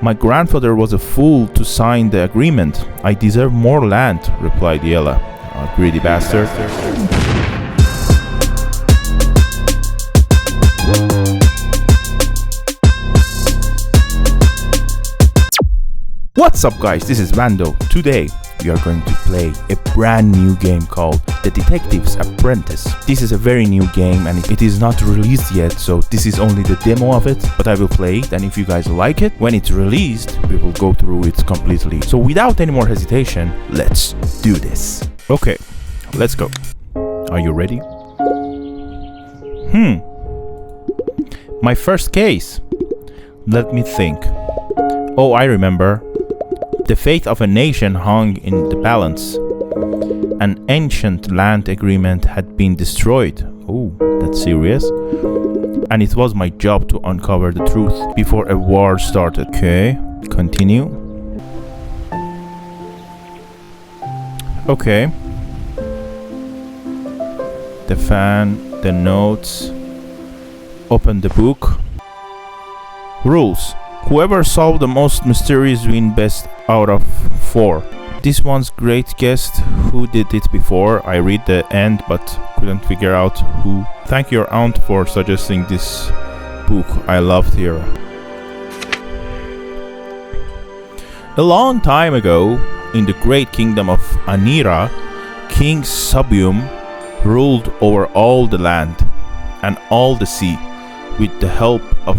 My grandfather was a fool to sign the agreement. I deserve more land, replied Yella. Greedy bastard. What's up guys, this is Vando. Today we are going to play a brand new game called The Detective's Apprentice. This is a very new game and it is not released yet, so this is only the demo of it, but I will play it, and if you guys like it, when it's released, we will go through it completely. So without any more hesitation, let's do this. Okay, let's go. Are you ready? My first case. Let me think. Oh, I remember. The fate of a nation hung in the balance. An ancient land agreement had been destroyed. Oh, that's serious. And it was my job to uncover the truth before a war started. Okay, continue. Okay. The fan, the notes. Open the book. Rules. Whoever solved the most mysterious win best out of 4. This one's great guest who did it before. I read the end but couldn't figure out who. Thank your aunt for suggesting this book. I loved her. A long time ago, in the great kingdom of Anira, King Sabium ruled over all the land and all the sea with the help of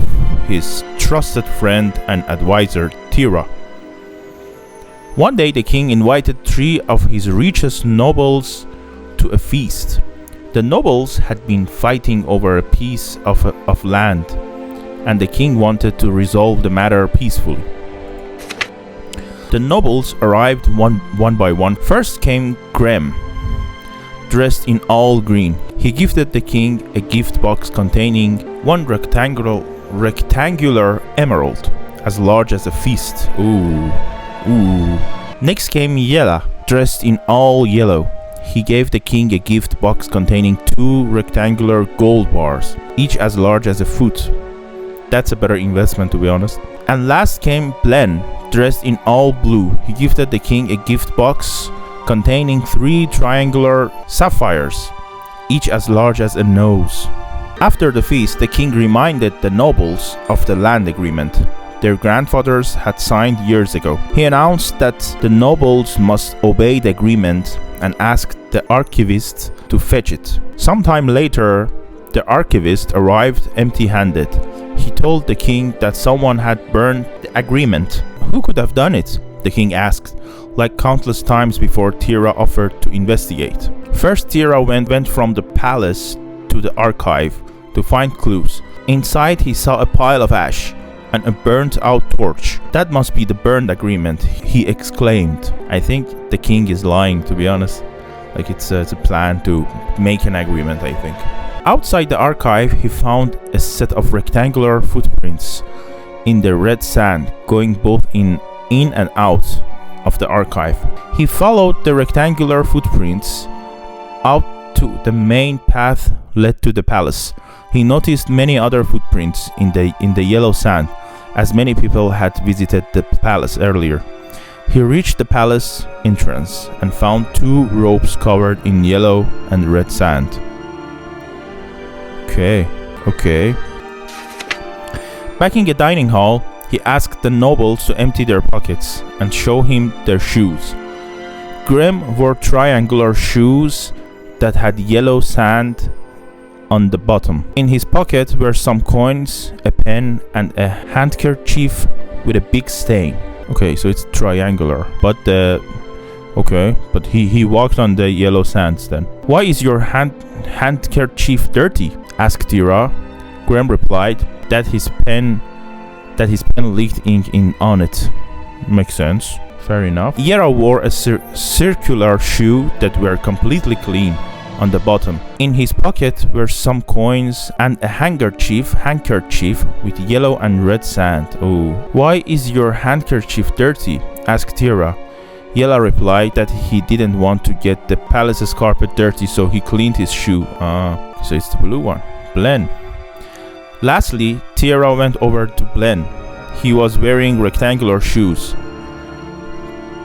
his trusted friend and advisor Tira. One day the king invited 3 of his richest nobles to a feast. The nobles had been fighting over a piece of land, and the king wanted to resolve the matter peacefully. The nobles arrived one by one. First came Graham, dressed in all green. He gifted the king a gift box containing 1 rectangular emerald as large as a fist. Ooh. Next came Yella, dressed in all yellow. He gave the king a gift box containing 2 rectangular gold bars, each as large as a foot. That's a better investment, to be honest. And last came Blen, dressed in all blue. He gifted the king a gift box containing 3 triangular sapphires, each as large as a nose. After the feast, the king reminded the nobles of the land agreement their grandfathers had signed years ago. He announced that the nobles must obey the agreement and asked the archivist to fetch it. Sometime later, the archivist arrived empty-handed. He told the king that someone had burned the agreement. Who could have done it? The king asked, like countless times before Tira offered to investigate. First, Tira went from the palace to the archive to find clues. Inside, he saw a pile of ash and a burnt-out torch. That must be the burned agreement, he exclaimed. I think the king is lying, to be honest. Like it's a plan to make an agreement, I think. Outside the archive, he found a set of rectangular footprints in the red sand, going both in and out of the archive. He followed the rectangular footprints out to the main path led to the palace. He noticed many other footprints in the yellow sand, as many people had visited the palace earlier. He reached the palace entrance and found 2 ropes covered in yellow and red sand. Okay. Back in the dining hall, he asked the nobles to empty their pockets and show him their shoes. Graham wore triangular shoes that had yellow sand on the bottom. In his pocket were some coins, a pen, and a handkerchief with a big stain. Okay, so it's triangular, but he walked on the yellow sands then. Why is your handkerchief dirty? Asked Tira. Graham replied that his pen leaked ink on it. Makes sense. Fair enough. Yera wore a circular shoe that were completely clean on the bottom. In his pocket were some coins and a handkerchief with yellow and red sand. Oh. Why is your handkerchief dirty? Asked Tira. Yella replied that he didn't want to get the palace's carpet dirty, so he cleaned his shoe. So it's the blue one. Blen. Lastly, Tira went over to Blen. He was wearing rectangular shoes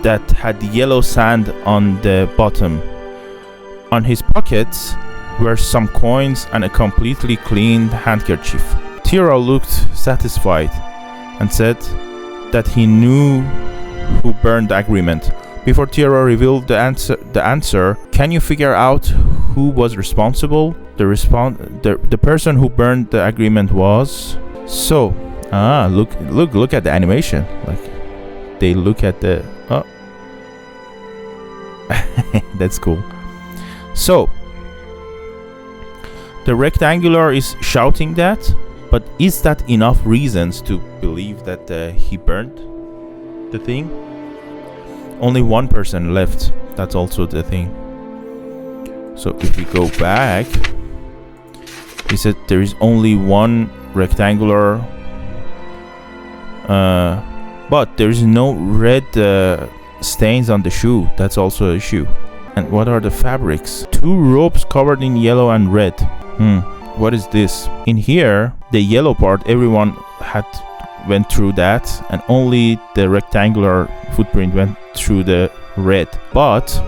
that had yellow sand on the bottom. On his pockets were some coins and a completely clean handkerchief. Tira looked satisfied and said that he knew who burned the agreement. Before Tira revealed the answer, can you figure out who was responsible? The person who burned the agreement was. So, look at the animation. Like they look at the. Oh, that's cool. So, the rectangular is shouting that, but is that enough reasons to believe that he burned the thing? Only one person left. That's also the thing. So if we go back, he said there is only one rectangular, but there is no red stains on the shoe. That's also an issue. And what are the fabrics? 2 ropes covered in yellow and red. What is this? In here, the yellow part, everyone went through that, and only the rectangular footprint went through the red. But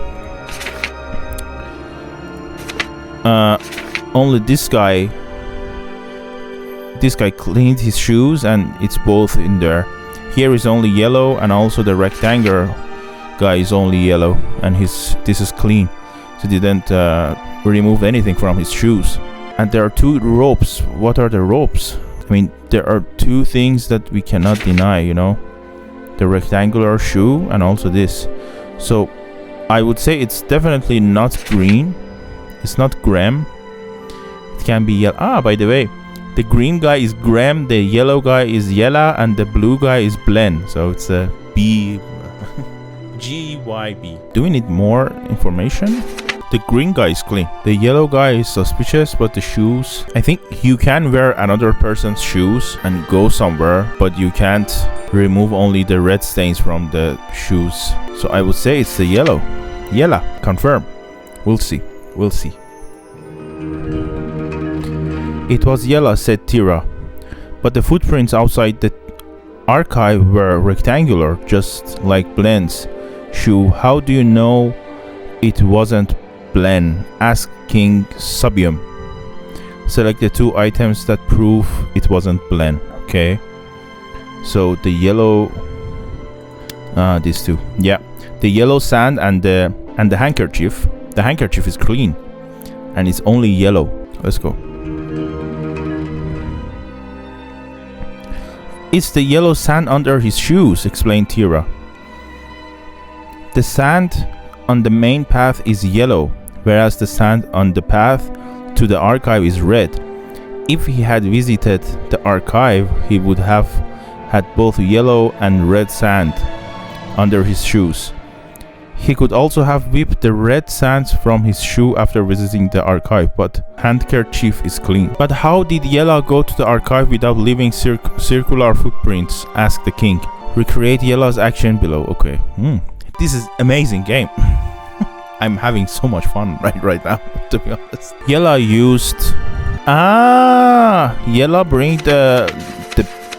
only this guy cleaned his shoes, and it's both in there. Here is only yellow, and also the rectangular guy is only yellow, and this is clean. So he didn't remove anything from his shoes. And there are 2 ropes. What are the ropes? I mean, there are 2 things that we cannot deny, you know, the rectangular shoe and also this. So I would say it's definitely not green. It's not Graham. It can be yellow. By the way, the green guy is Graham, the yellow guy is Yella, and the blue guy is Blen. So it's a B. G-Y-B. Do we need more information? The green guy is clean. The yellow guy is suspicious, but the shoes... I think you can wear another person's shoes and go somewhere, but you can't remove only the red stains from the shoes. So I would say it's the yellow. Yella, confirm. We'll see. We'll see. It was Yella, said Tira. But the footprints outside the archive were rectangular, just like Blen's shoe. How do you know it wasn't Blen? Asked King Subium. Select the 2 items that prove it wasn't Blen. Okay. So the yellow, these 2. Yeah, the yellow sand and the handkerchief. The handkerchief is clean, and it's only yellow. Let's go. It's the yellow sand under his shoes, explained Tira. The sand on the main path is yellow, whereas the sand on the path to the archive is red. If he had visited the archive, he would have had both yellow and red sand under his shoes. He could also have whipped the red sands from his shoe after visiting the archive, but handkerchief is clean. But how did Yella go to the archive without leaving circular footprints? Asked the king. Recreate Yella's action below. Okay. This is amazing game. I'm having so much fun right now, to be honest. Yella used... Yella bring the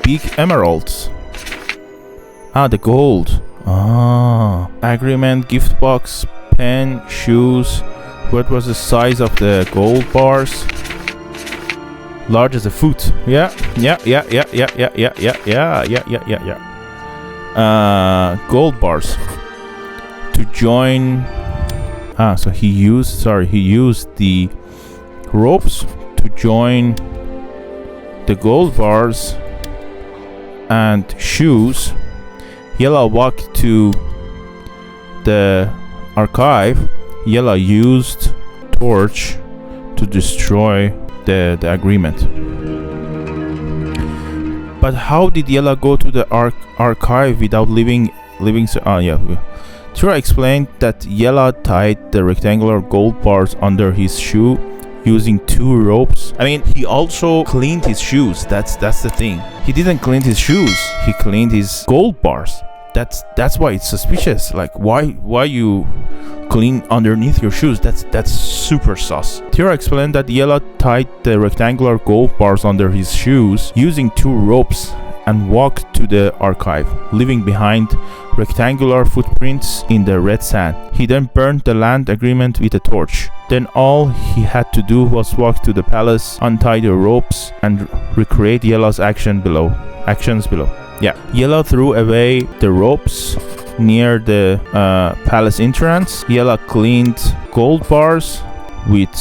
big emeralds. The gold. Agreement, gift box, pen, shoes. What was the size of the gold bars? Large as a foot. Yeah. Gold bars. To join... so he used the ropes to join the gold bars and shoes. Yella walked to the archive. Yella used torch to destroy the agreement. But how did Yella go to the archive without leaving? Tira explained that Yella tied the rectangular gold bars under his shoe using 2 ropes. I mean, he also cleaned his shoes. That's the thing. He didn't clean his shoes. He cleaned his gold bars. That's why it's suspicious. Like, why you clean underneath your shoes? That's super sus. Tira explained that Yella tied the rectangular gold bars under his shoes using 2 ropes and walked to the archive, leaving behind rectangular footprints in the red sand. He then burned the land agreement with a torch. Then all he had to do was walk to the palace, untie the ropes, and recreate Yellow's actions below. Yeah. Yellow threw away the ropes near the palace entrance. Yellow cleaned gold bars with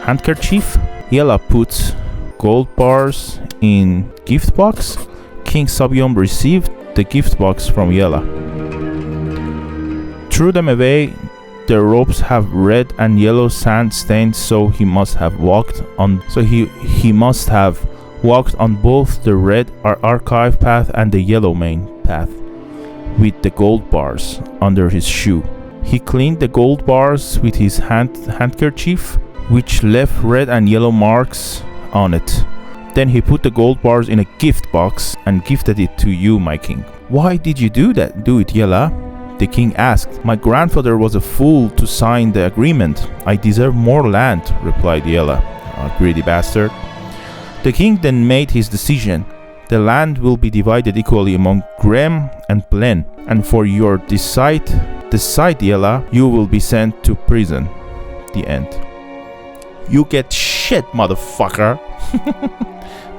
handkerchief. Yellow put gold bars in gift box. King Sabium received the gift box from Yella. Threw them away. The ropes have red and yellow sand stains, so he must have walked on. He must have walked on both the red archive path and the yellow main path, with the gold bars under his shoe. He cleaned the gold bars with his handkerchief, which left red and yellow marks on it. Then he put the gold bars in a gift box and gifted it to you, my king. Why did you do it, Yella? The king asked. My grandfather was a fool to sign the agreement. I deserve more land, replied Yella. Oh, greedy bastard. The king then made his decision. The land will be divided equally among Graham and Blen, and for your decide Yella, you will be sent to prison. The end. You get shit, motherfucker.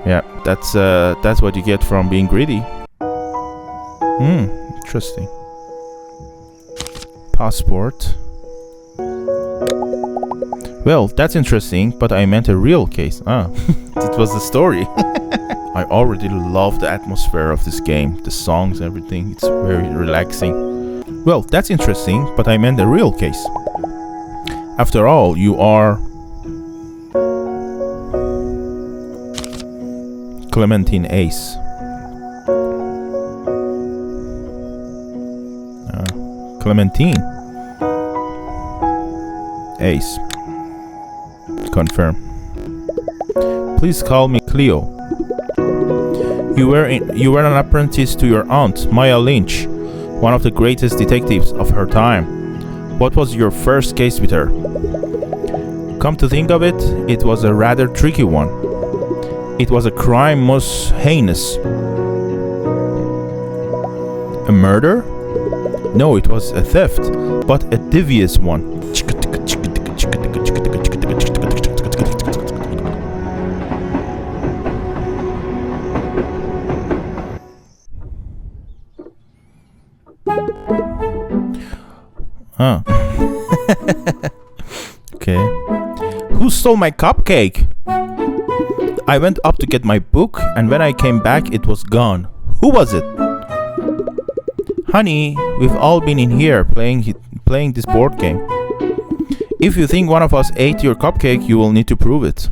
Yeah, that's what you get from being greedy. Interesting. Passport. Well, that's interesting, but I meant a real case. It was the story. I already love the atmosphere of this game, the songs, everything. It's very relaxing. Well, that's interesting, but I meant a real case. After all, you are Clementine Ace. Clementine Ace. Confirm. Please call me Cleo. You were an apprentice to your aunt, Maya Lynch, one of the greatest detectives of her time. What was your first case with her? Come to think of it, it was a rather tricky one. It was a crime most heinous. A murder? No, it was a theft, but a devious one. Okay. Who stole my cupcake? I went up to get my book, and when I came back, it was gone. Who was it? Honey, we've all been in here playing this board game. If you think one of us ate your cupcake, you will need to prove it.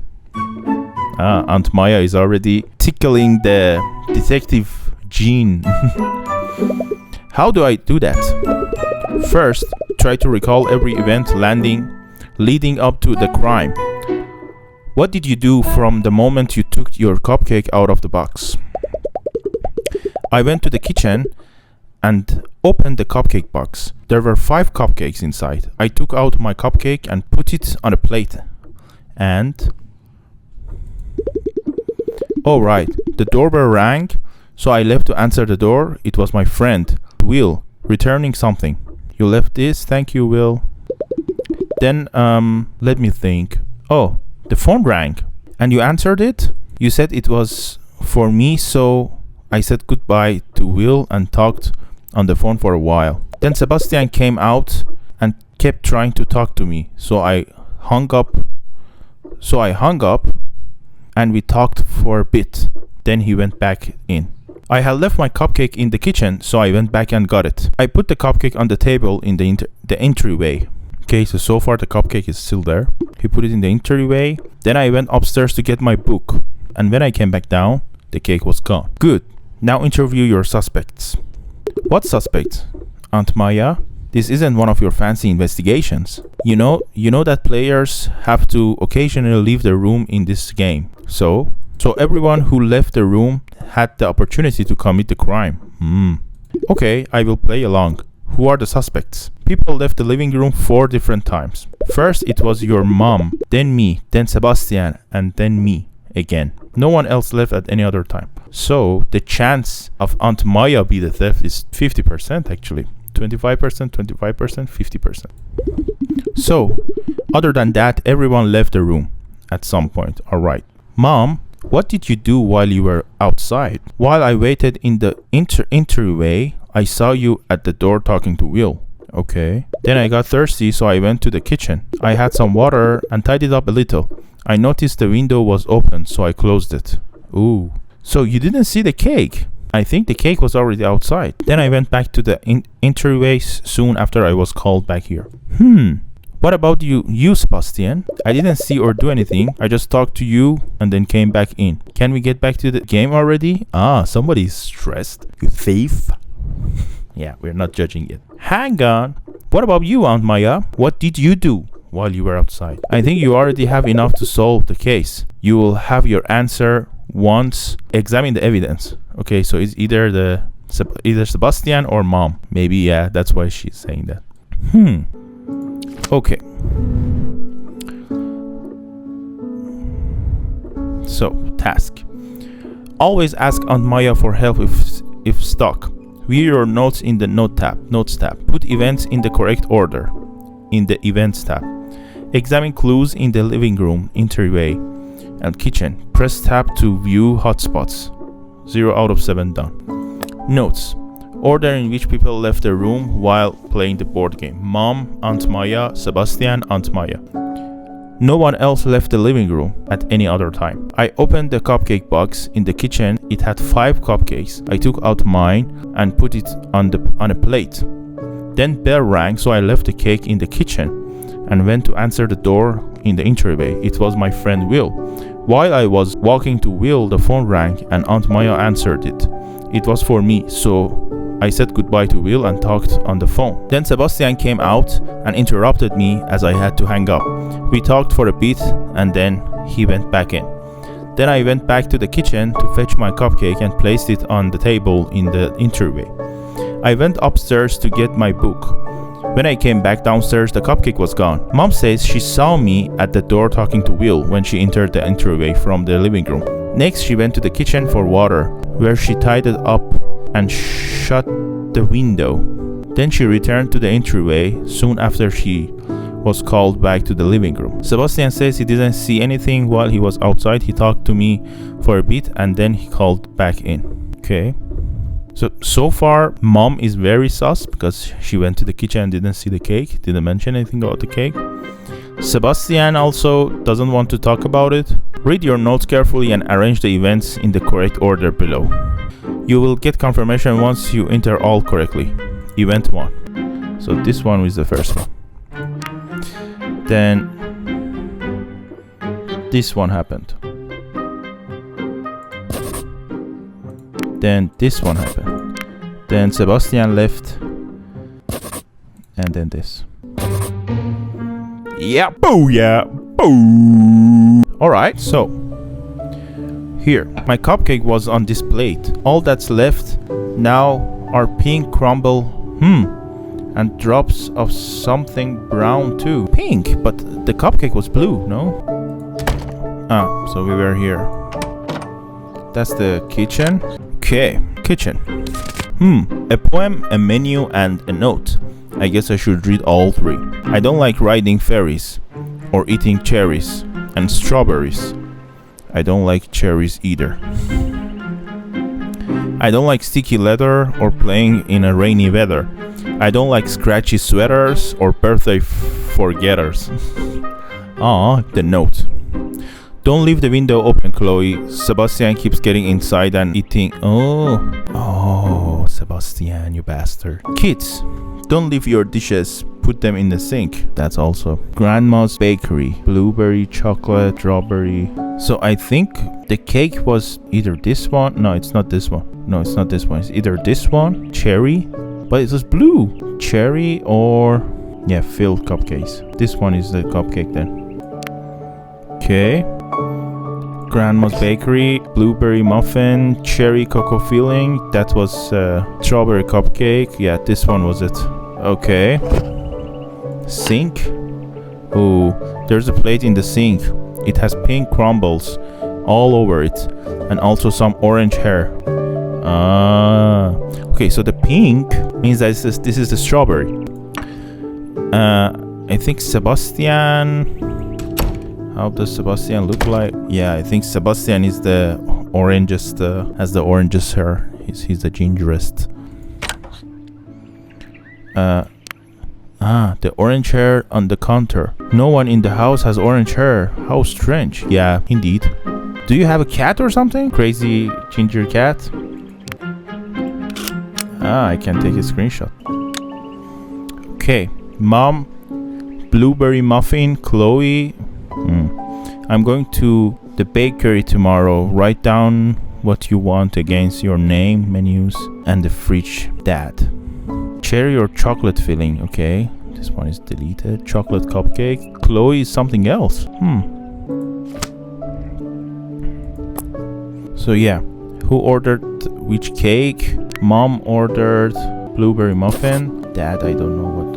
Aunt Maya is already tickling the detective gene. How do I do that? First, try to recall every event leading up to the crime. What did you do from the moment you took your cupcake out of the box? I went to the kitchen and opened the cupcake box. There were 5 cupcakes inside. I took out my cupcake and put it on a plate. And... oh right, the doorbell rang, so I left to answer the door. It was my friend, Will, returning something. You left this? Thank you, Will. Then, let me think. Oh, the phone rang. And you answered it? You said it was for me, so I said goodbye to Will and talked on the phone for a while. Then Sebastian came out and kept trying to talk to me, so I hung up and we talked for a bit. Then he went back in. I had left my cupcake in the kitchen, so I went back and got it. I put the cupcake on the table in the entryway. Okay, so far the cupcake is still there. He put it in the entryway. Then I went upstairs to get my book. And when I came back down, the cake was gone. Good. Now interview your suspects. What suspects? Aunt Maya? This isn't one of your fancy investigations. You know that players have to occasionally leave the room in this game. So everyone who left the room had the opportunity to commit the crime. Okay, I will play along. Who are the suspects? People left the living room 4 different times. First, it was your mom, then me, then Sebastian, and then me. again. No one else left at any other time. So the chance of Aunt Maya be the thief is 50% actually. 25%, 25%, 50%. So, other than that, everyone left the room at some point. Alright. Mom, what did you do while you were outside? While I waited in the entryway, I saw you at the door talking to Will. Okay. Then I got thirsty, so I went to the kitchen. I had some water and tidied up a little. I noticed the window was open, so I closed it. Ooh. So you didn't see the cake? I think the cake was already outside. Then I went back to the entryway soon after I was called back here. What about you, Sebastian? I didn't see or do anything. I just talked to you and then came back in. Can we get back to the game already? Ah, somebody's stressed. You thief. Yeah, we're not judging yet. Hang on. What about you, Aunt Maya? What did you do while you were outside? I think you already have enough to solve the case. You will have your answer once examine the evidence. Okay, so it's either Sebastian or Mom. Maybe, yeah, that's why she's saying that. Okay. So, task. Always ask Aunt Maya for help if stuck. View your notes in the Notes tab. Put events in the correct order in the Events tab. Examine clues in the living room, entryway, and kitchen. Press tab to view hotspots. 0 out of 7 done. Notes. Order in which people left the room while playing the board game. Mom, Aunt Maya, Sebastian, Aunt Maya. No one else left the living room at any other time. I opened the cupcake box in the kitchen. It had 5 cupcakes. I took out mine and put it on a plate. Then bell rang, so I left the cake in the kitchen and went to answer the door in the entryway. It was my friend Will. While I was walking to Will, the phone rang and Aunt Maya answered it. It was for me, so I said goodbye to Will and talked on the phone. Then Sebastian came out and interrupted me as I had to hang up. We talked for a bit and then he went back in. Then I went back to the kitchen to fetch my cupcake and placed it on the table in the entryway. I went upstairs to get my book. When I came back downstairs, the cupcake was gone. Mom says she saw me at the door talking to Will when she entered the entryway from the living room. Next, she went to the kitchen for water, where she tied it up and shut the window. Then she returned to the entryway soon after she was called back to the living room. Sebastian says he didn't see anything while he was outside. He talked to me for a bit and then he called back in. Okay. So far, Mom is very sus because she went to the kitchen and didn't see the cake. Didn't mention anything about the cake. Sebastian also doesn't want to talk about it. Read your notes carefully and arrange the events in the correct order below. You will get confirmation once you enter all correctly. Event 1. So this one is the first one. Then this one happened. Then this one happened. Then Sebastian left. And then this. Yeah, booyah, boo. Alright, so here, my cupcake was on this plate. All that's left now are pink crumble, and drops of something brown too. Pink, but the cupcake was blue, no? Ah, so we were here. That's the kitchen. Okay, kitchen. A poem, a menu, and a note. I guess I should read all 3. I don't like riding ferries or eating cherries and strawberries. I don't like cherries either. I don't like sticky leather or playing in a rainy weather. I don't like scratchy sweaters or birthday forgetters. The note. Don't leave the window open, Chloe. Sebastian keeps getting inside and eating. Oh, Sebastian, you bastard. Kids, don't leave your dishes. Put them in the sink. That's also Grandma's Bakery. Blueberry, chocolate, strawberry. So I think the cake was either this one. No, it's not this one. No, it's not this one. It's either this one, cherry, but it was blue. Cherry or, yeah, filled cupcakes. This one is the cupcake then. Okay. Grandma's Bakery, blueberry muffin, cherry cocoa filling. That was strawberry cupcake. Yeah, this one was it. Okay. Sink. Oh, there's a plate in the sink. It has pink crumbles all over it, and also some orange hair. Okay, so the pink means that this is the strawberry. I think Sebastian. How does Sebastian look like? Yeah, I think Sebastian is the orangest, has the orangest hair. He's the gingerest. The orange hair on the counter. No one in the house has orange hair. How strange. Yeah, indeed. Do you have a cat or something? Crazy ginger cat? I can take a screenshot. Okay, Mom, blueberry muffin, Chloe. I'm going to the bakery tomorrow. Write down what you want against your name, menus, and the fridge. Dad. Cherry or chocolate filling. Okay, this one is deleted. Chocolate cupcake. Chloe is something else. So yeah, who ordered which cake? Mom ordered blueberry muffin. Dad, I don't know what.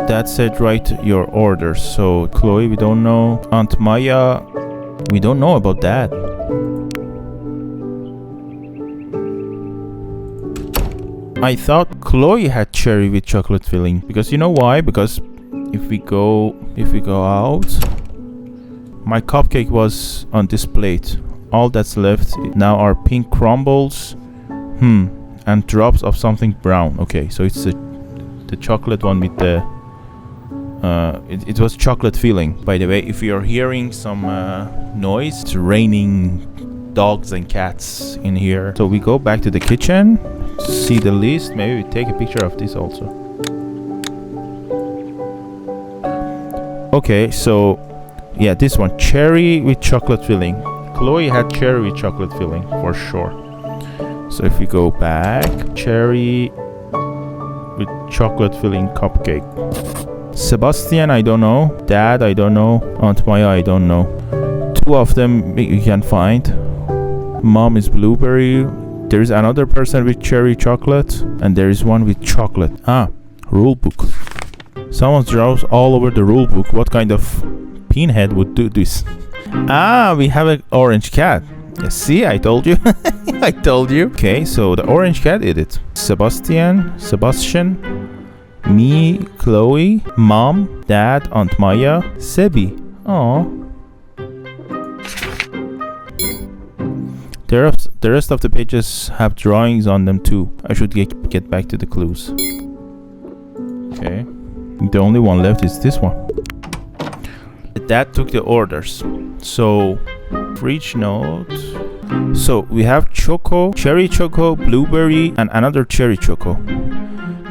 Dad said write your orders. So Chloe, we don't know. Aunt Maya, we don't know about that. I thought Chloe had cherry with chocolate filling, because you know why? Because if we go out, my cupcake was on this plate. All that's left now are pink crumbles, and drops of something brown. Okay, so it's the chocolate one with the it was chocolate filling. By the way, if you're hearing some noise, it's raining dogs and cats in here. So we go back to the kitchen, see the list. Maybe we take a picture of this also. Okay, so yeah, this one, cherry with chocolate filling. Chloe had cherry with chocolate filling for sure. So if we go back, cherry with chocolate filling cupcake. Sebastian, I don't know. Dad, I don't know. Aunt Maya, I don't know. Two of them you can find. Mom is blueberry. There is another person with cherry chocolate, and there is one with chocolate. Rule book. Someone draws all over the rule book. What kind of pinhead would do this? We have an orange cat. See, I told you. I told you. Okay, so the orange cat did it. Sebastian, me, Chloe, Mom, Dad, Aunt Maya, Sebi. Aww. The rest of the pages have drawings on them too. I should get back to the clues. Okay. The only one left is this one. Dad took the orders. So, fridge note. So, we have choco, cherry choco, blueberry, and another cherry choco.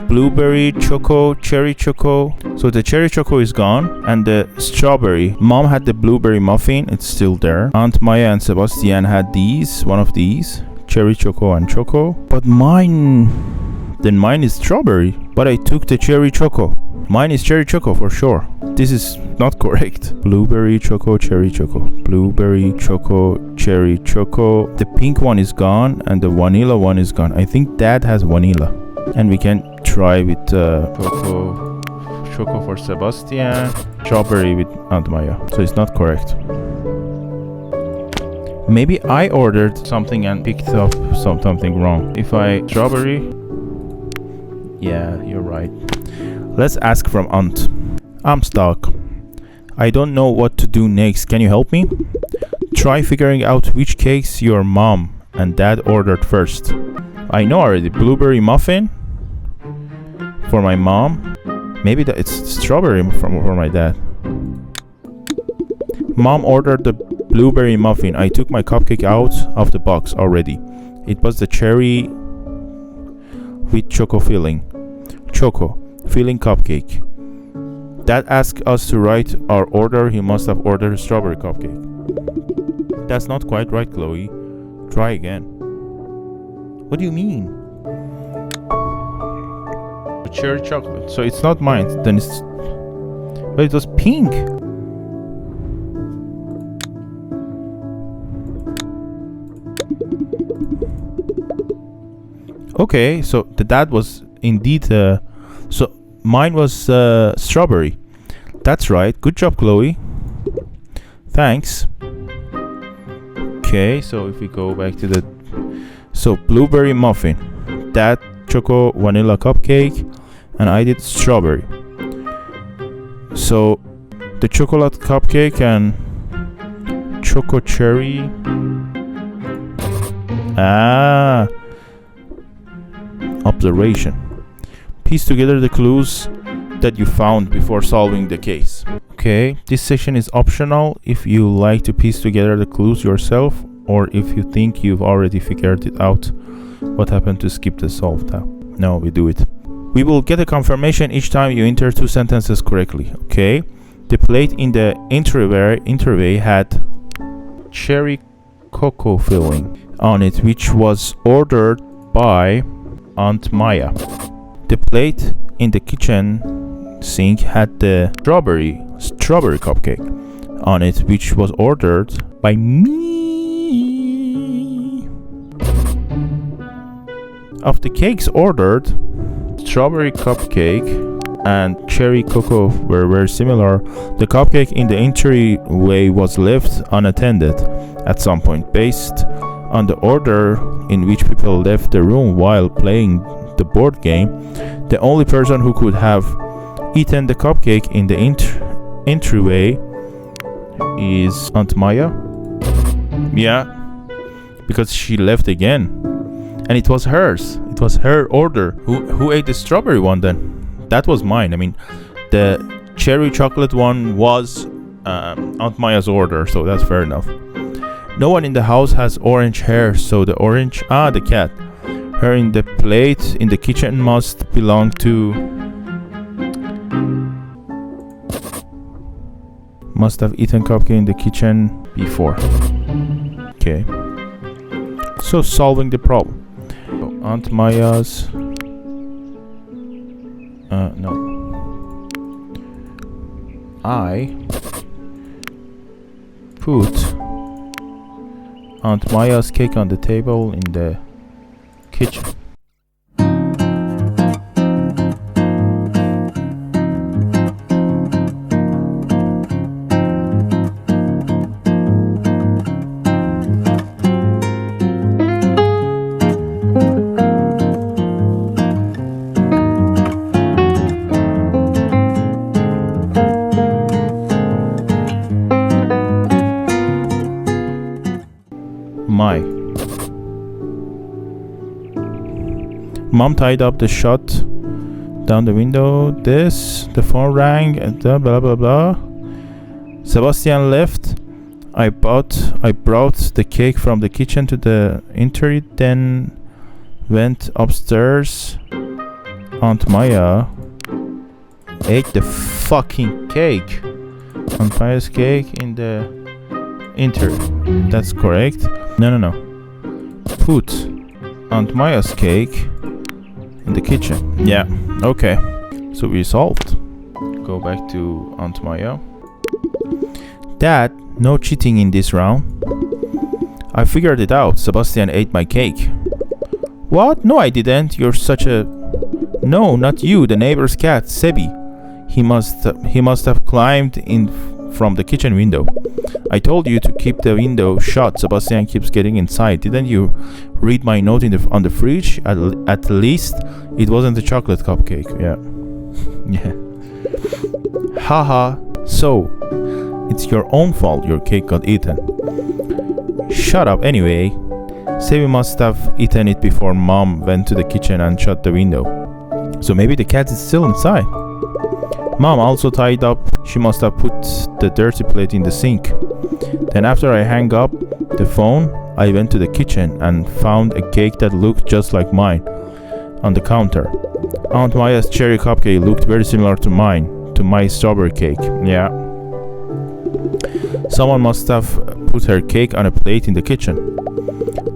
Blueberry, choco, cherry choco. So the cherry choco is gone, and the strawberry. Mom had the blueberry muffin, it's still there. Aunt Maya and Sebastian had one of these, cherry choco and choco. But mine is strawberry. But I took the cherry choco. Mine is cherry choco for sure. This is not correct. Blueberry choco, cherry choco. Blueberry choco, cherry choco. The pink one is gone, and the vanilla one is gone. I think Dad has vanilla. And we can try with choco for Sebastian, strawberry with Aunt Maya. So it's not correct. Maybe I ordered something and picked up something wrong. If I strawberry, yeah, you're right. Let's ask from Aunt. I'm stuck. I don't know what to do next. Can you help me? Try figuring out which cakes your mom and dad ordered first. I know already. Blueberry muffin for my mom. Maybe it's strawberry for my dad. Mom ordered the blueberry muffin. I took my cupcake out of the box already. It was the cherry with choco filling. Choco filling cupcake. Dad asked us to write our order. He must have ordered a strawberry cupcake. That's not quite right, Chloe. Try again. What do you mean? Cherry chocolate. So it's not mine. Then it's... But it was pink. Okay, so the dad was indeed... so mine was strawberry. That's right. Good job, Chloe. Thanks. Okay, so if we go back to the... So, blueberry muffin. That choco vanilla cupcake. And I did strawberry. So, the chocolate cupcake and choco cherry. Observation. Piece together the clues that you found before solving the case. Okay, this session is optional if you like to piece together the clues yourself, or if you think you've already figured it out. What happened to skip the solve tab? No, we do it. We will get a confirmation each time you enter 2 sentences correctly. Okay, the plate in the entryway had cherry cocoa filling on it, which was ordered by Aunt Maya. The plate in the kitchen sink had the strawberry cupcake on it, which was ordered by me. Of the cakes ordered, strawberry cupcake and cherry cocoa were very similar. The cupcake in the entryway was left unattended at some point based on the order in which people left the room while playing the board game. The only person who could have eaten the cupcake in the entryway is Aunt Maya. Yeah, because she left again, and it was hers. It was her order. Who ate the strawberry one then? That was mine. I mean, the cherry chocolate one was Aunt Maya's order, so that's fair enough. No one in the house has orange hair, so the orange... the cat. Her in the plate in the kitchen must belong to... Must have eaten cupcake in the kitchen before. Okay. So solving the problem. So Aunt Maya's... no. I put Aunt Maya's cake on the table in the kitchen. Mom tied up the shot down the window. The phone rang and blah blah blah. Sebastian left. I brought the cake from the kitchen to the entry, then went upstairs. Aunt Maya ate the fucking cake. Aunt Maya's cake in the entry. That's correct. No. Put Aunt Maya's cake in the kitchen. Yeah, okay. So we solved. Go back to Aunt Maya. Dad, no cheating in this round. I figured it out. Sebastian ate my cake. What? No, I didn't. You're such a... No, not you. The neighbor's cat, Sebi. He must have climbed in from the kitchen window. I told you to keep the window shut. Sebastian keeps getting inside. Didn't you read my note on the fridge? At least it wasn't a chocolate cupcake. Yeah. Yeah. Haha. So, it's your own fault your cake got eaten. Shut up anyway. Sebi must have eaten it before Mom went to the kitchen and shut the window. So maybe the cat is still inside. Mom also tied up. She must have put the dirty plate in the sink. Then after I hung up the phone, I went to the kitchen and found a cake that looked just like mine on the counter. Aunt Maya's cherry cupcake looked very similar to mine, to my strawberry cake. Yeah. Someone must have put her cake on a plate in the kitchen.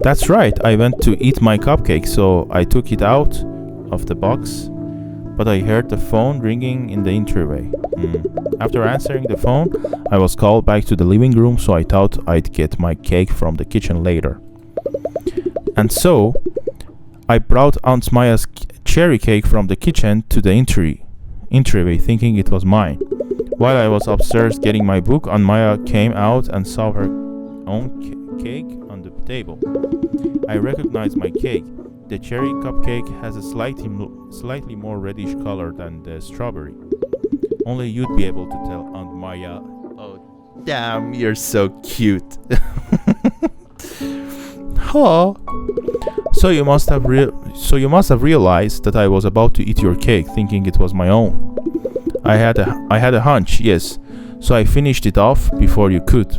That's right, I went to eat my cupcake, so I took it out of the box, but I heard the phone ringing in the entryway. After answering the phone, I was called back to the living room, so I thought I'd get my cake from the kitchen later. And so, I brought Aunt Maya's cherry cake from the kitchen to the entryway, thinking it was mine. While I was upstairs getting my book, Aunt Maya came out and saw her own cake on table. I recognize my cake. The cherry cupcake has a slightly more reddish color than the strawberry. Only you'd be able to tell, Aunt Maya. Oh, damn, you're so cute. Huh. So you must have realized that I was about to eat your cake, thinking it was my own. I had a hunch, yes. So I finished it off before you could.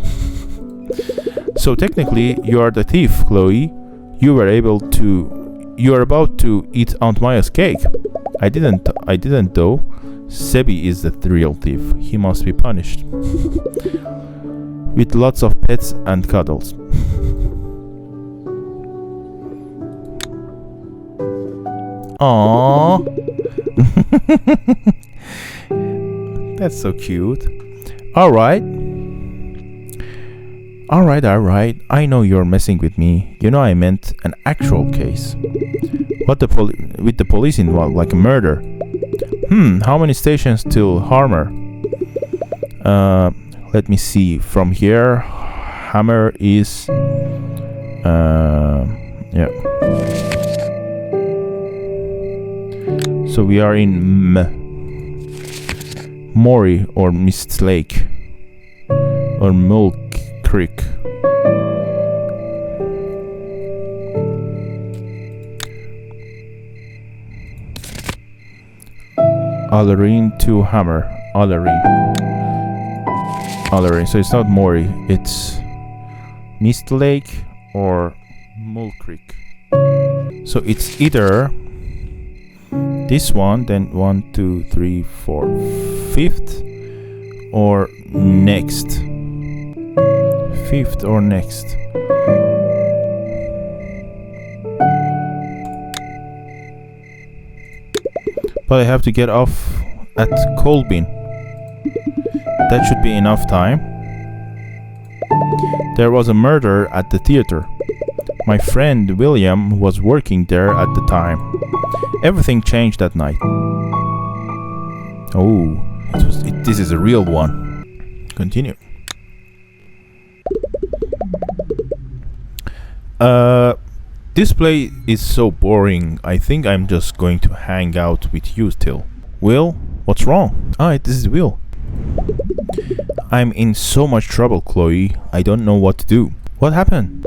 So technically, you are the thief, Chloe. You are about to eat Aunt Maya's cake. I didn't though. Sebi is the real thief. He must be punished. With lots of pets and cuddles. Aww. That's so cute. Alright. I know you're messing with me. You know I meant an actual case. With the police involved, like a murder. How many stations till Harmer? Let me see. From here, Hammer is... yeah. So we are in Mori or Mist Lake or Milk Creek. Allerine to Hammer. Allerine. So it's not Mori, it's Mist Lake or Mole Creek. So it's either this one, then 1, 2, 3, 4, 5th, or next. 5th or next. But I have to get off at Colbin. That should be enough time. There was a murder at the theater. My friend William was working there at the time. Everything changed that night. Oh, this is a real one. Continue. This play is so boring. I think I'm just going to hang out with you still. Will, what's wrong? This is Will. I'm in so much trouble, Chloe. I don't know what to do. What happened?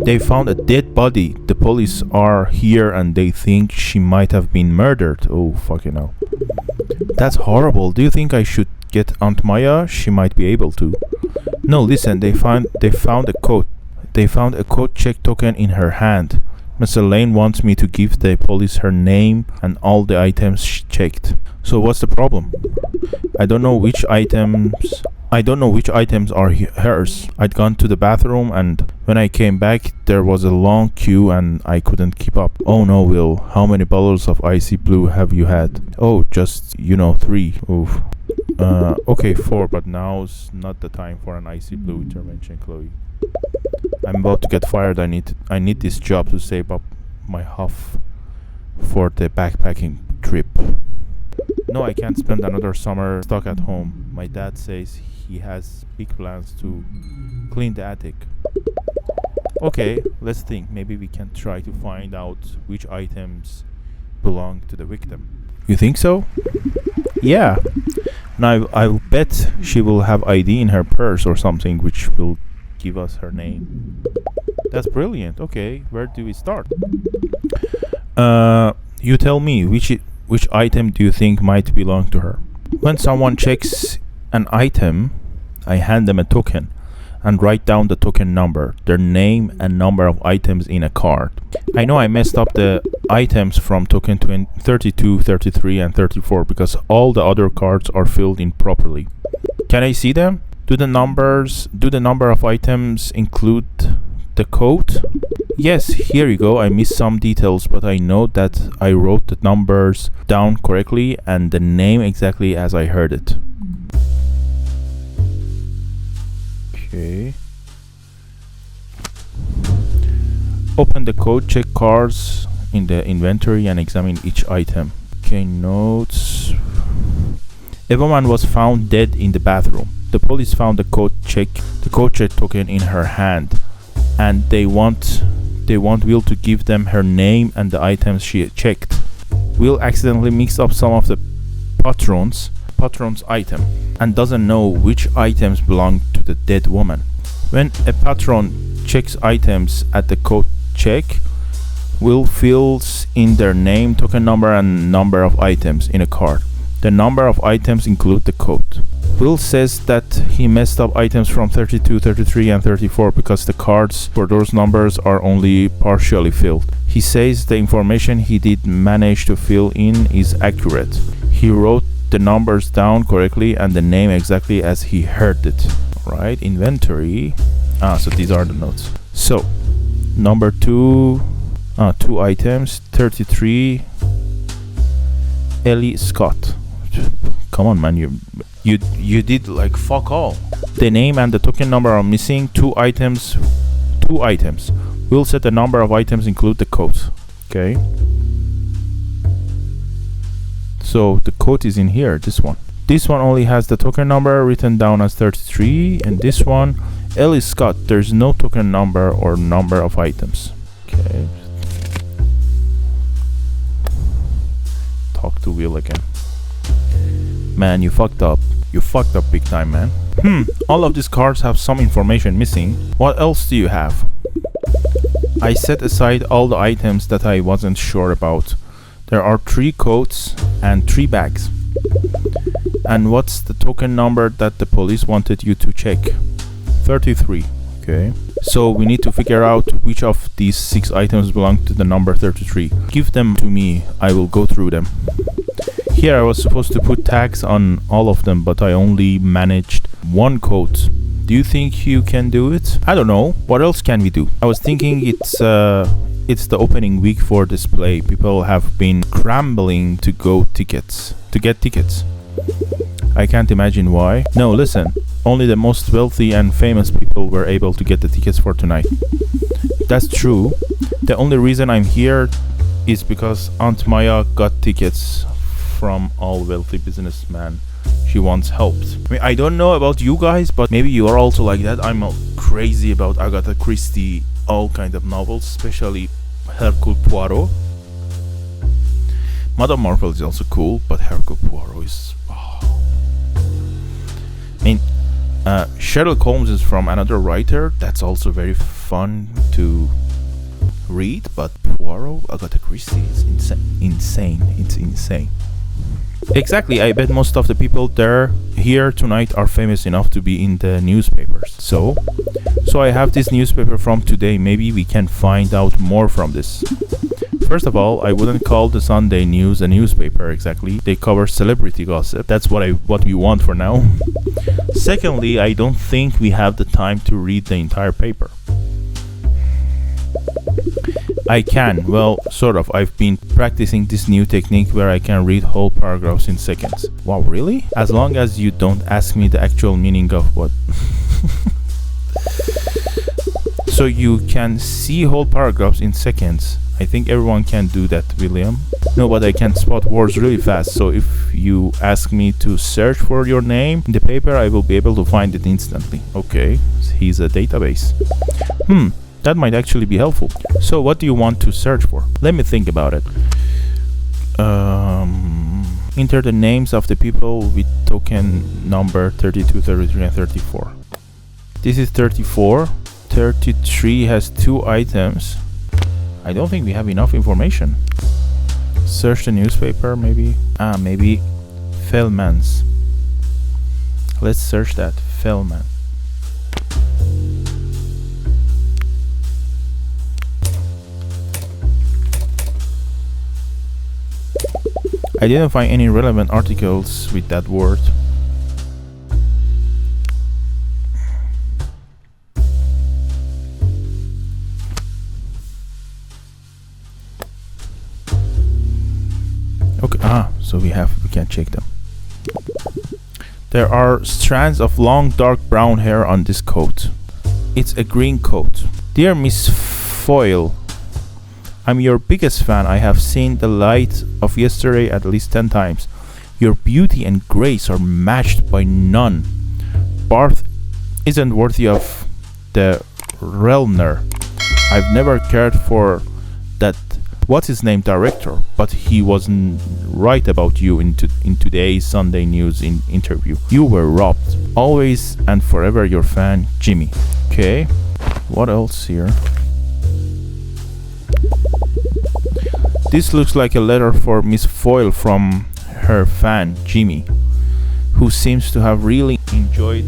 They found a dead body. The police are here and they think she might have been murdered. Oh, fucking hell. That's horrible. Do you think I should get Aunt Maya? She might be able to. No, listen, they found a coat. They found a coat check token in her hand. Mr. Lane wants me to give the police her name and all the items she checked. So what's the problem? I don't know which items are hers. I'd gone to the bathroom and when I came back there was a long queue and I couldn't keep up. Oh no, Will, how many bottles of icy blue have you had? Oh, just, 3. Oof. Okay, 4, but now's not the time for an icy blue intervention, Chloe. I'm about to get fired. I need this job to save up my huff for the backpacking trip. No, I can't spend another summer stuck at home. My dad says he has big plans to clean the attic. Okay, let's think. Maybe we can try to find out which items belong to the victim. You think so? Yeah. Now I'll bet she will have ID in her purse or something which will give us her name. That's brilliant. Okay, where do we start? You tell me, which item do you think might belong to her? When someone checks an item, I hand them a token and write down the token number, their name and number of items in a card. I know I messed up the items from token 32, 33 and 34 because all the other cards are filled in properly. Can I see them? Do the number of items include the code? Yes, here you go. I missed some details, but I know that I wrote the numbers down correctly and the name exactly as I heard it. Okay. Open the code, check cards in the inventory and examine each item. Okay, notes. A woman was found dead in the bathroom. The police found the code check token in her hand. and they want Will to give them her name and the items she checked. Will accidentally mixed up some of the patron's item and doesn't know which items belong to the dead woman. When a patron checks items at the code check, Will fills in their name, token number, and number of items in a card. The number of items include the code. Will says that he messed up items from 32, 33, and 34 because the cards for those numbers are only partially filled. He says the information he did manage to fill in is accurate. He wrote the numbers down correctly and the name exactly as he heard it. Right, inventory. So these are the notes. So, number 2, 2 items, 33, Ellie Scott. Come on, man, you did like fuck all. The name and the token number are missing. 2 items. Will said the number of items include the code. Okay. So the code is in here, this one. This one only has the token number written down as 33, and this one, Ellie Scott, there's no token number or number of items. Okay. Talk to Will again. Man, you fucked up. You fucked up big time, man. All of these cards have some information missing. What else do you have? I set aside all the items that I wasn't sure about. There are 3 coats and 3 bags. And what's the token number that the police wanted you to check? 33. Okay. So we need to figure out which of these 6 items belong to the number 33. Give them to me. I will go through them. Here I was supposed to put tags on all of them, but I only managed 1 coat. Do you think you can do it? I don't know. What else can we do? I was thinking it's the opening week for this play. People have been scrambling to get tickets. I can't imagine why. No, listen. Only the most wealthy and famous people were able to get the tickets for tonight. That's true. The only reason I'm here is because Aunt Maya got tickets from all wealthy businessmen she once helped. I mean, I don't know about you guys, but maybe you are also like that. I'm crazy about Agatha Christie, all kind of novels, especially Hercule Poirot. Madame Marple is also cool, but Hercule Poirot is... I mean, Sherlock Holmes is from another writer. That's also very fun to read, but Poirot, Agatha Christie is insane. It's insane. Exactly, I bet most of the people here tonight are famous enough to be in the newspapers. So I have this newspaper from today. Maybe we can find out more from this. First of all, I wouldn't call the Sunday News a newspaper exactly. They cover celebrity gossip. That's what we want for now. Secondly, I don't think we have the time to read the entire paper. I can, well, sort of. I've been practicing this new technique where I can read whole paragraphs in seconds. Wow, really? As long as you don't ask me the actual meaning of what... So you can see whole paragraphs in seconds. I think everyone can do that, William. No, but I can spot words really fast. So if you ask me to search for your name in the paper, I will be able to find it instantly. Okay, he's a database. That might actually be helpful. So what do you want to search for? Let me think about it. Enter the names of the people with token number 32, 33, and 34. This is 34. 33 has 2 items. I don't think we have enough information. Search the newspaper, maybe. Maybe Fellman's. Let's search that. Fellman. I didn't find any relevant articles with that word. Okay, so we can check them. There are strands of long dark brown hair on this coat. It's a green coat. Dear Miss Foyle, I'm your biggest fan. I have seen the light of yesterday at least 10 times. Your beauty and grace are matched by none. Barth isn't worthy of the Relner. I've never cared for that what's his name director, but he wasn't right about you in today's Sunday News interview. You were robbed. Always and forever your fan, Jimmy. Okay, what else here? This looks like a letter for Miss Foyle from her fan, Jimmy, who seems to have really enjoyed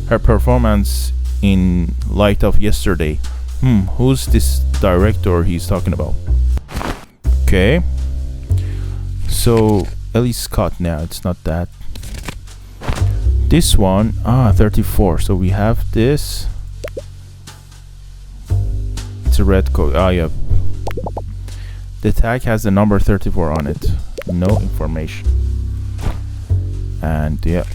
her performance in light of yesterday. Who's this director he's talking about? Okay. So, Ellie Scott. Now, it's not that. This one, 34. So we have this. It's a red code. Yeah. The tag has the number 34 on it. No information. And yeah.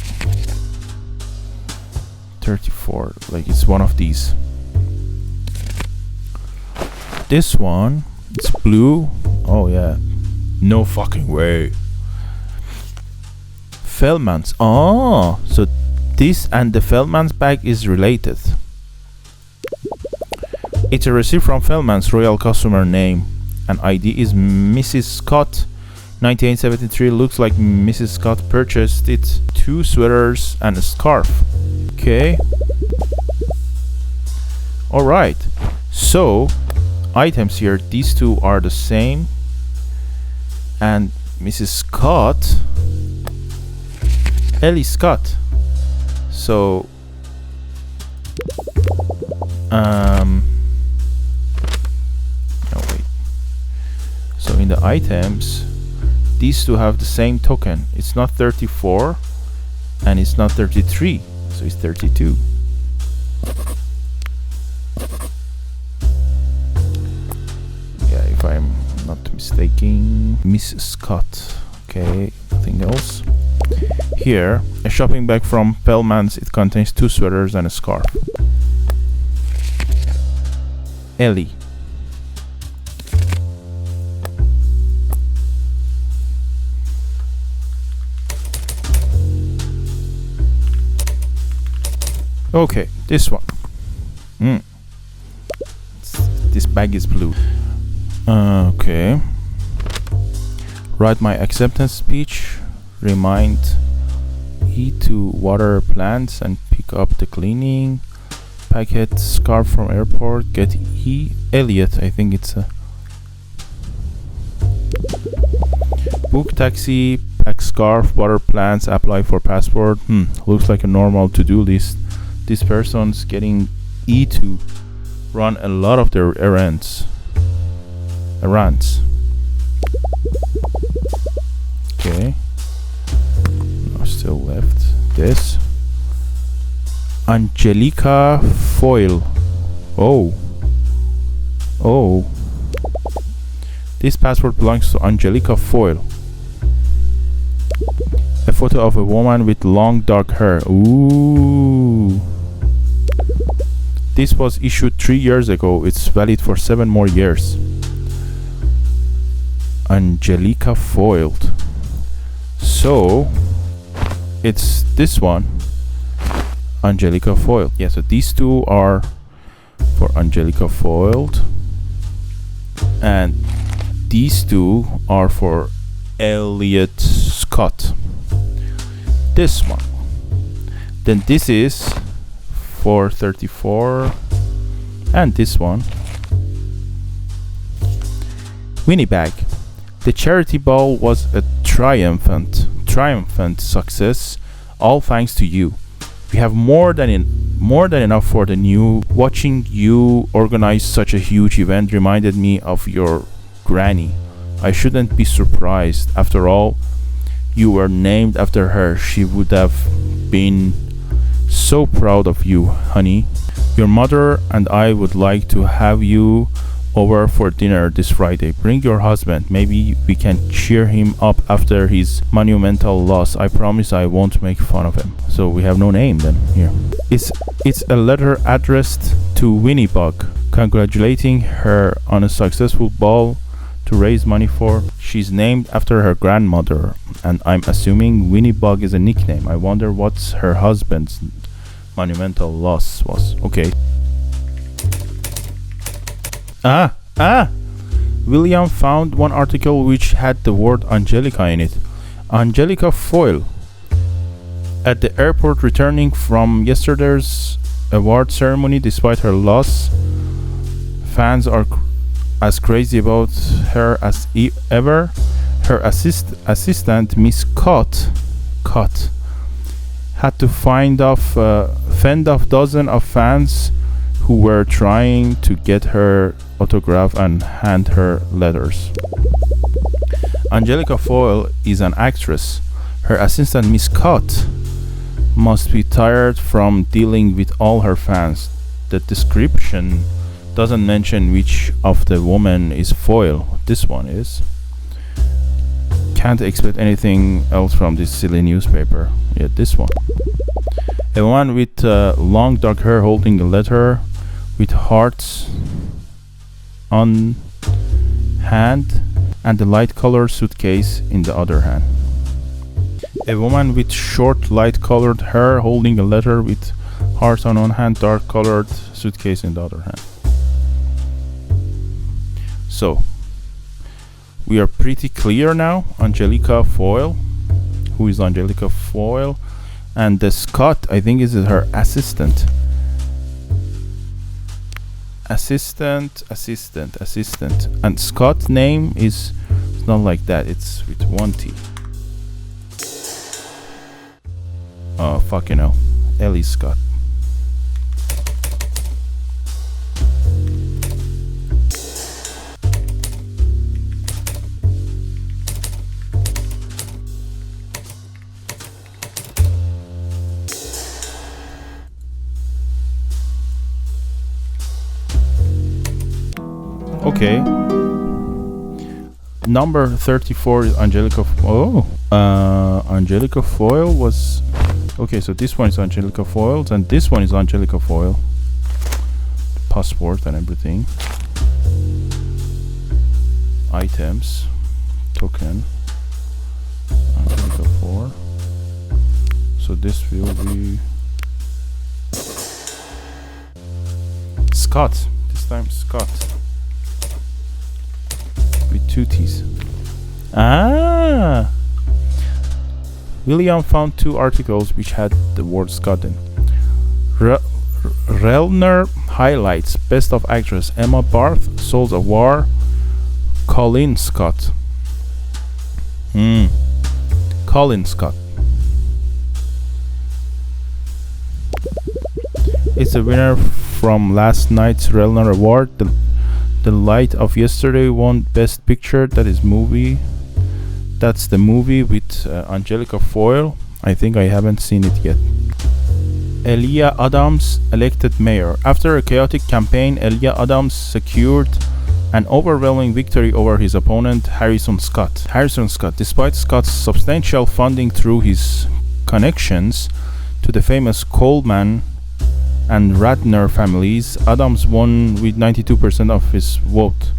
34. Like it's one of these. This one, it's blue. Oh yeah. No fucking way. Feldman's. Oh, so this and the Feldman's bag is related. It's a receipt from Feldman's royal customer name. And ID is Mrs. Scott. 1973. Looks like Mrs. Scott purchased it. 2 sweaters and a scarf. Okay. Alright. So, items here. These two are the same. And Mrs. Scott. Ellie Scott. So, no, wait. So in the items, these two have the same token. It's not 34 and it's not 33, so it's 32. Yeah, if I'm not mistaken. Miss Scott. Okay, nothing else. Here, a shopping bag from Pellman's. It contains 2 sweaters and a scarf. Ellie. Okay, this one. This bag is blue. Okay. Write my acceptance speech. Remind E to water plants and pick up the cleaning packet. Scarf from airport. Get E. Elliot, I think it's a book taxi. Pack scarf. Water plants. Apply for passport. Looks like a normal to-do list. This person's getting E to run a lot of their errands. Okay. Now still left this. Angelica Foyle. Oh. This passport belongs to Angelica Foyle. A photo of a woman with long dark hair. Ooh. This was issued 3 years ago. It's valid for 7 more years. Angelica Foyle. So it's this one. Angelica Foyle. Yeah, so these two are for Angelica Foyle. And these two are for Elliot Scott. This one. Then this is for 34. And this one. Winnie bag. The charity ball was a triumphant success, all thanks to you. We have more than enough for the new. Watching you organize such a huge event reminded me of your granny. I shouldn't be surprised. After all, you were named after her. She would have been so proud of you, honey. Your mother and I would like to have you over for dinner this Friday. Bring your husband. Maybe we can cheer him up after his monumental loss. I promise I won't make fun of him. So we have no name then here. It's a letter addressed to Winnie Bug, congratulating her on a successful ball to raise money for. She's named after her grandmother, and I'm assuming Winnie Bug is a nickname. I wonder what's her husband's monumental loss was. Okay. Ah! William found one article which had the word Angelica in it. Angelica Foyle. At the airport returning from yesterday's award ceremony despite her loss, fans are as crazy about her as ever. Her assistant, Miss Cott, had to fend off dozens of fans who were trying to get her autograph and hand her letters. Angelica Foyle is an actress. Her assistant, Miss Cott, must be tired from dealing with all her fans. The description doesn't mention which of the women is Foyle. This one is. Can't expect anything else from this silly newspaper. Yeah, this one. A woman with long dark hair holding a letter with hearts on hand and a light colored suitcase in the other hand. A woman with short light colored hair holding a letter with hearts on one hand, dark colored suitcase in the other hand. So we are pretty clear now. Angelica Foyle. Who is Angelica Foyle? And the Scott, I think, is her assistant. Assistant. And Scott's name is not like that. It's with one T. Oh, fucking hell. Ellie Scott. Okay. Number 34 is Angelica. Angelica Foyle was. Okay, so this one is Angelica Foyle, and this one is Angelica Foyle. Passport and everything. Items. Token. Angelica 4. So this will be. Scott. This time Scott. With two T's. Ah! William found two articles which had the word Scott in. Relner highlights Best of Actress Emma Barth, Souls of War, Colin Scott. Colin Scott. It's the winner from last night's Relner Award. The Light of Yesterday won Best Picture. That is movie. That's the movie with Angelica Foyle. I think I haven't seen it yet. Elijah Adams elected mayor. After a chaotic campaign, Elijah Adams secured an overwhelming victory over his opponent, Harrison Scott. Despite Scott's substantial funding through his connections to the famous Coleman and Radnor families, Adams won with 92% of his vote.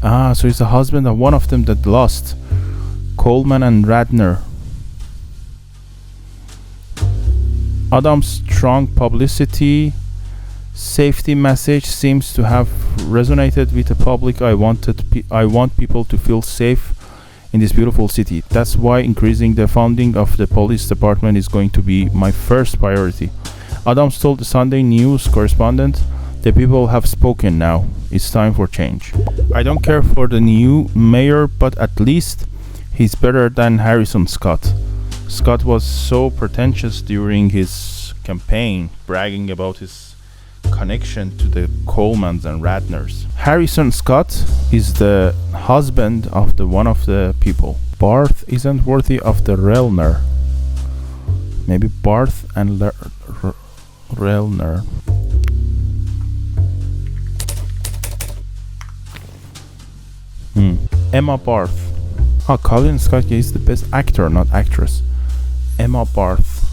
So he's the husband of one of them that lost. Coleman and Radnor. Adams' strong publicity safety message seems to have resonated with the public. I want people to feel safe in this beautiful city. That's why increasing the funding of the police department is going to be my first priority. Adams told the Sunday News correspondent, "The people have spoken now. It's time for change. I don't care for the new mayor, but at least he's better than Harrison Scott." Scott was so pretentious during his campaign, bragging about his connection to the Colemans and Radnors. Harrison Scott is the husband of one of the people. Barth isn't worthy of the Relner. Maybe Barth and Relner. Emma Barth. Colin Scott is the best actor, not actress. Emma Barth.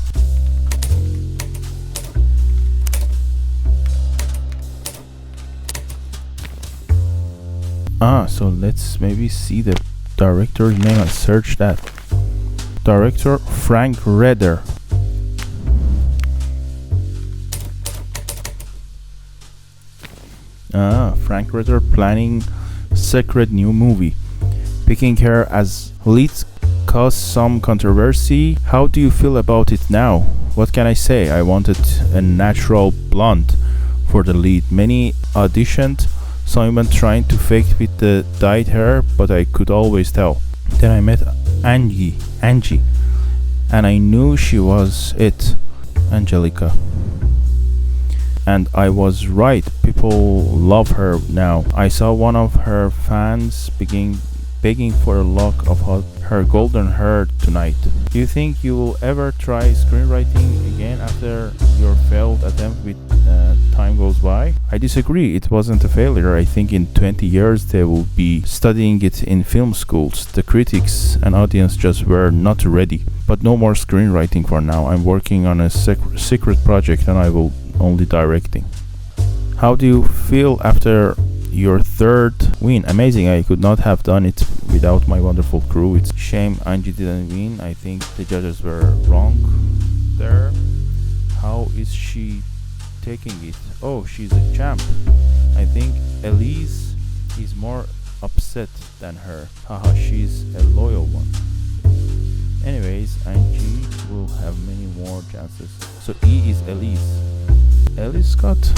So let's maybe see the director's name and search that. Director Frank Redder. Frank Ritter planning secret new movie. Picking her as lead caused some controversy. How do you feel about it now? What can I say? I wanted a natural blonde for the lead. Many auditioned, some even trying to fake with the dyed hair, but I could always tell. Then I met Angie, and I knew she was it, Angelica. And I was right. People love her now. I saw one of her fans begging for a lock of her golden hair tonight. Do you think you will ever try screenwriting again after your failed attempt with time goes by? I disagree. It wasn't a failure. I think in 20 years they will be studying it in film schools. The critics and audience just were not ready. But no more screenwriting for now. I'm working on a secret project and I will only directing. How do you feel after your third win? Amazing. I could not have done it without my wonderful crew. It's shame Angie didn't win. I think the judges were wrong there. How is she taking it? Oh, she's a champ. I think Elise is more upset than her. Haha, she's a loyal one. Anyways, Angie will have many more chances. So E is Elise. Elise Scott.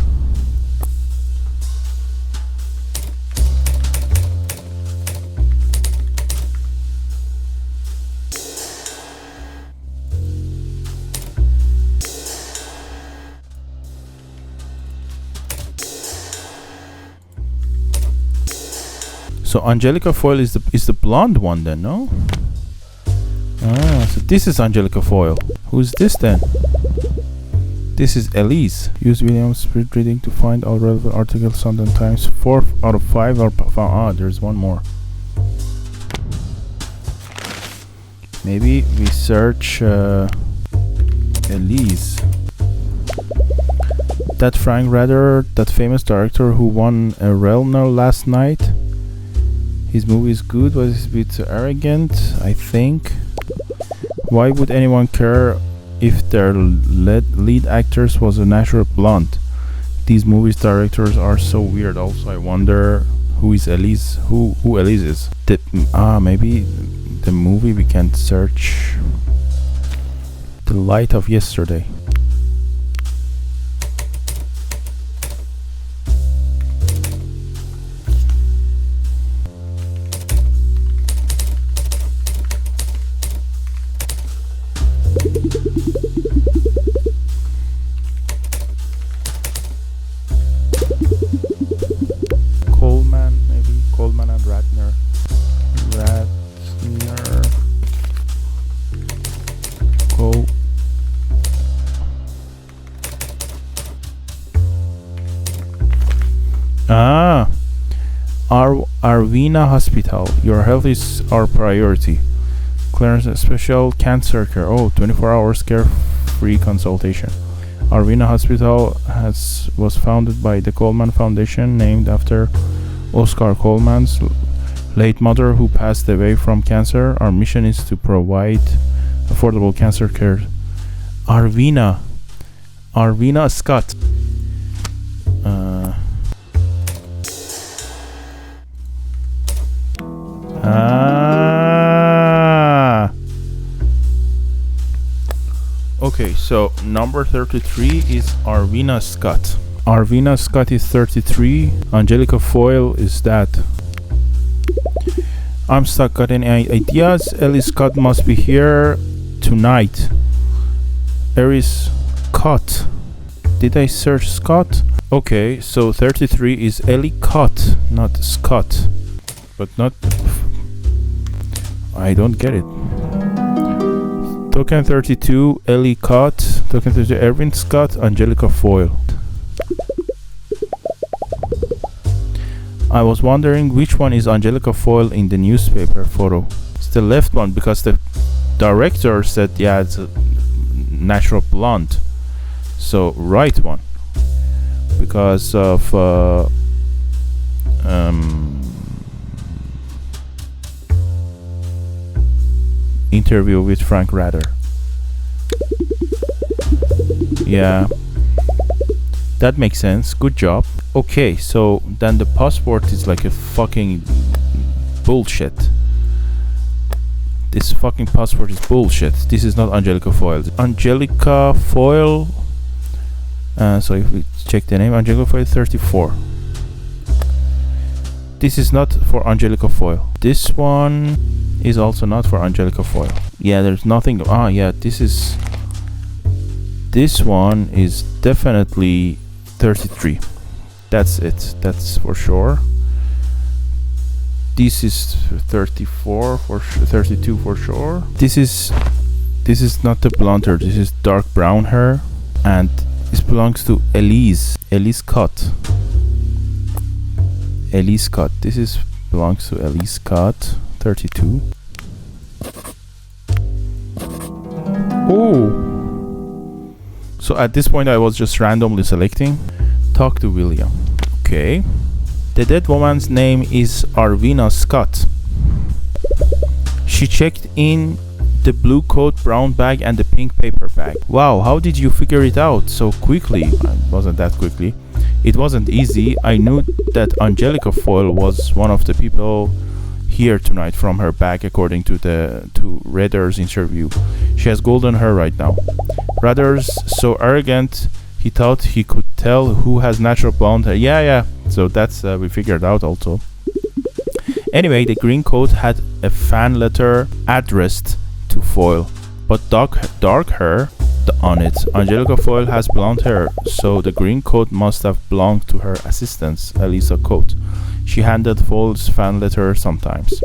So Angelica Foyle is the blonde one then, no? So this is Angelica Foyle. Who's this then? This is Elise. Use Williams speed reading to find all relevant articles sometimes 4 out of 5 are found. There's one more. Maybe we search Elise. That Frank Ritter, that famous director who won a Relner last night. His movie is good, but it's a bit arrogant, I think. Why would anyone care if their lead actress was a natural blonde? These movies directors are so weird. Also, I wonder who is Elise? Who Elise is? Maybe the movie we can search. The Light of Yesterday. Coleman and Ratner. Arvina Hospital. Your health is our priority. Clarence Special Cancer Care. 24 hours care-free consultation. Arvina Hospital was founded by the Coleman Foundation, named after Oscar Coleman's late mother who passed away from cancer. Our mission is to provide affordable cancer care. Arvina Scott. Okay, so number 33 is Arvina Scott. Arvina Scott is 33. Angelica Foyle is that. I'm stuck. Got any ideas? Ellie Scott must be here tonight. Eris Scott. Did I search Scott? Okay, so 33 is Ellie Cott, not Scott. But not... I don't get it. Token 32, Ellie Cott. Token 32, Erwin Scott, Angelica Foyle. I was wondering which one is Angelica Foyle in the newspaper photo. It's the left one because the director said, yeah, it's a natural blonde. So, right one. Because of interview with Frank Ritter. Yeah. That makes sense. Good job. Okay, so then the passport is like a fucking bullshit. This fucking passport is bullshit. This is not Angelica Foil. Angelica Foil. So if we check the name, Angelica Foil 34. This is not for Angelica Foil. This one is also not for Angelica Foil. Yeah, there's nothing. Ah, yeah, this one is definitely 33. That's it. That's for sure. This is 34 for 32 for sure. This is not the blonde hair. This is dark brown hair, and this belongs to Elise Scott. Elise Scott. This belongs to Elise Scott. 32. Oh. So at this point I was just randomly selecting. Talk to William. Okay. The dead woman's name is Arvina Scott. She checked in the blue coat, brown bag and the pink paper bag. Wow, how did you figure it out so quickly? It wasn't that quickly. It wasn't easy. I knew that Angelica Foil was one of the people here tonight from her bag, according to Radar's interview. She has golden hair right now. Radar's so arrogant, he thought he could tell who has natural blonde hair. Yeah. So that's we figured out also. Anyway, the green coat had a fan letter addressed to Foil, but dark hair on it. Angelica Foil has blonde hair, so the green coat must have belonged to her assistant, Elisa Coat. She handed Foil's fan letter sometimes.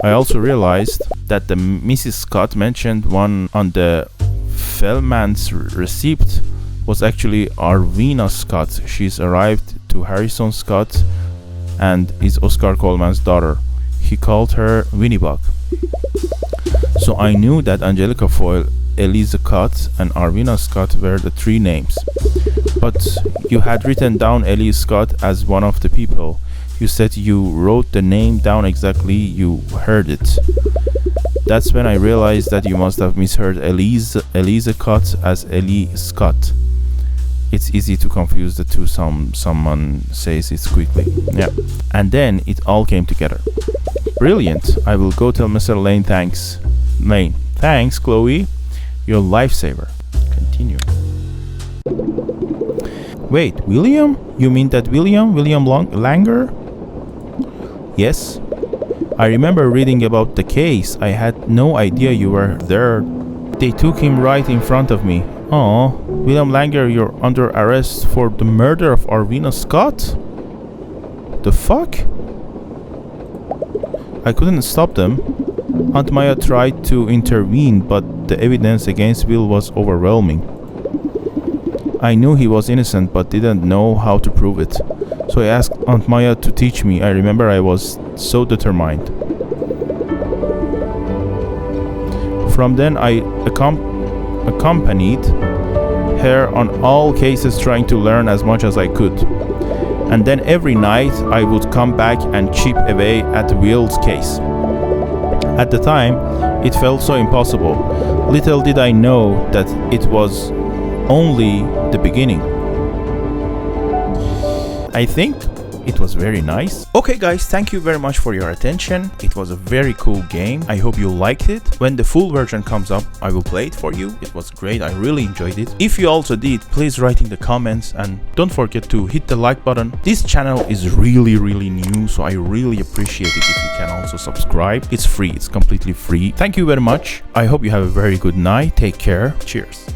I also realized that the Mrs. Scott mentioned one on the Fellman's receipt was actually Arvina Scott. She's arrived to Harrison Scott and is Oscar Coleman's daughter. He called her Winnie Bug. So I knew that Angelica Foil, Elisa Scott and Arvina Scott were the three names. But you had written down Elise Scott as one of the people. You said you wrote the name down exactly, you heard it. That's when I realized that you must have misheard Elisa Scott as Ellie Scott. It's easy to confuse the two. Someone says it quickly. Yeah. And then it all came together. Brilliant. I will go tell Mr. Lane thanks. Lane. Thanks, Chloe. You're a lifesaver. Continue. Wait, William? You mean that William Langer? Yes. I remember reading about the case. I had no idea you were there. They took him right in front of me. Oh, William Langer, you're under arrest for the murder of Arvina Scott? The fuck? I couldn't stop them. Aunt Maya tried to intervene, but the evidence against Will was overwhelming. I knew he was innocent, but didn't know how to prove it. So I asked Aunt Maya to teach me. I remember I was so determined. From then I accompanied her on all cases, trying to learn as much as I could. And then every night I would come back and chip away at Will's case. At the time, it felt so impossible. Little did I know that it was only the beginning. I think it was very nice. Okay guys, thank you very much for your attention. It was a very cool game. I hope you liked it. When the full version comes up, I will play it for you. It was great. I really enjoyed it. If you also did, please write in the comments and don't forget to hit the like button. This channel is really new, so I really appreciate it if you can also subscribe. It's free. It's completely free. Thank you very much. I hope you have a very good night. Take care. Cheers.